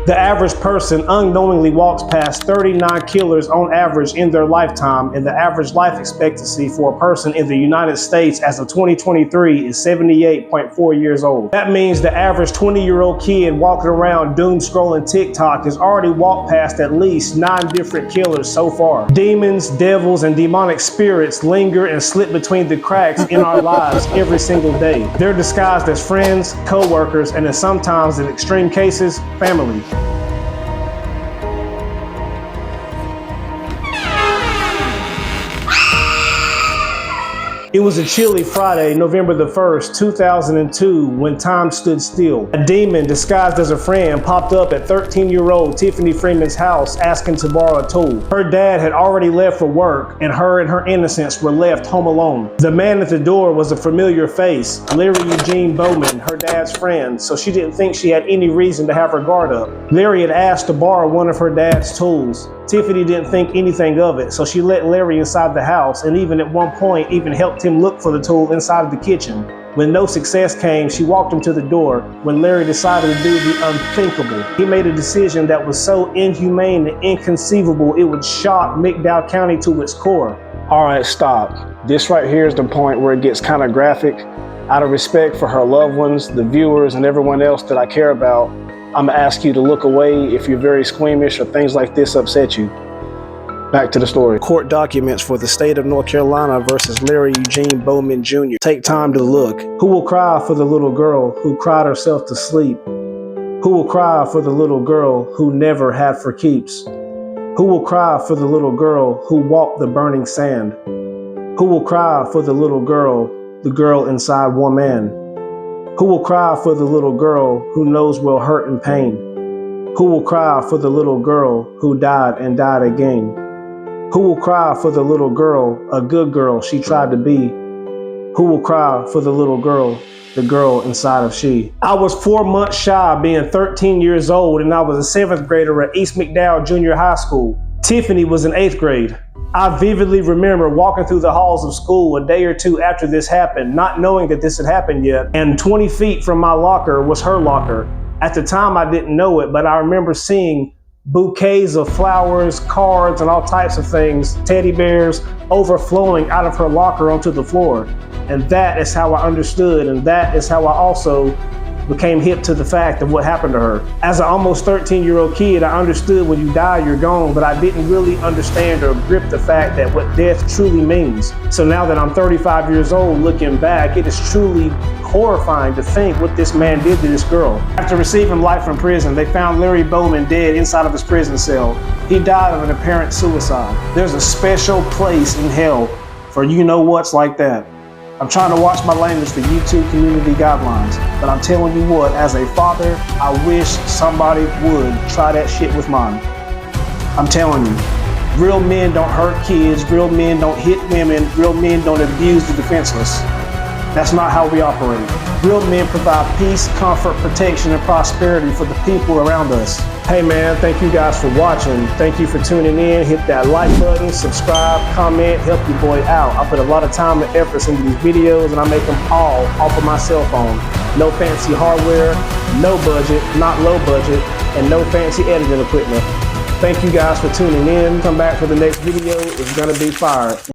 The average person unknowingly walks past 39 killers on average in their lifetime, and the average life expectancy for a person in the United States as of 2023 is 78.4 years old. That means the average 20-year-old kid walking around doom scrolling TikTok has already walked past at least 9 different killers so far. Demons, devils, and demonic spirits linger and slip between the cracks in our lives every single day. They're disguised as friends, co-workers, and sometimes in extreme cases, family. It was a chilly Friday, November the 1st, 2002, when time stood still. A demon disguised as a friend popped up at 13-year-old Tiffany Freeman's house asking to borrow a tool. Her dad had already left for work, and her innocence were left home alone. The man at the door was a familiar face, Larry Eugene Bowman, her dad's friend, so she didn't think she had any reason to have her guard up. Larry had asked to borrow one of her dad's tools. Tiffany didn't think anything of it, so she let Larry inside the house, and even at one point even helped him look for the tool inside of the kitchen. When no success came, she walked him to the door when Larry decided to do the unthinkable. He made a decision that was so inhumane and inconceivable it would shock McDowell County to its core. All right, stop. This right here is the point where it gets kind of graphic. Out of respect for her loved ones, the viewers, and everyone else that I care about, I'm gonna ask you to look away if you're very squeamish or things like this upset you. Back to the story. Court documents for the state of North Carolina versus Larry Eugene Bowman Jr. Take time to look. Who will cry for the little girl who cried herself to sleep? Who will cry for the little girl who never had for keeps? Who will cry for the little girl who walked the burning sand? Who will cry for the little girl, the girl inside one man? Who will cry for the little girl who knows well hurt and pain? Who will cry for the little girl who died and died again? Who will cry for the little girl, a good girl she tried to be? Who will cry for the little girl, the girl inside of she? I was 4 months shy of being 13 years old, and I was a 7th grader at East McDowell Junior High School. Tiffany was in 8th grade. I vividly remember walking through the halls of school a day or two after this happened, not knowing that this had happened yet, and 20 feet from my locker was her locker. At the time, I didn't know it, but I remember seeing bouquets of flowers, cards, and all types of things, teddy bears, overflowing out of her locker onto the floor. And that is how I understood, and that is how I also became hip to the fact of what happened to her. As an almost 13-year-old kid, I understood when you die, you're gone, but I didn't really understand or grip the fact that what death truly means. So now that I'm 35 years old, looking back, it is truly horrifying to think what this man did to this girl. After receiving life from prison, they found Larry Bowman dead inside of his prison cell. He died of an apparent suicide. There's a special place in hell for you-know-whats like that. I'm trying to watch my language for YouTube community guidelines, but I'm telling you what, as a father, I wish somebody would try that shit with mine. I'm telling you, real men don't hurt kids, real men don't hit women, real men don't abuse the defenseless. That's not how we operate. Real men provide peace, comfort, protection, and prosperity for the people around us. Hey man, thank you guys for watching. Thank you for tuning in. Hit that like button, subscribe, comment, help your boy out. I put a lot of time and efforts into these videos, and I make them all off of my cell phone. No fancy hardware, no budget, not low budget, and no fancy editing equipment. Thank you guys for tuning in. Come back for the next video. It's gonna be fire.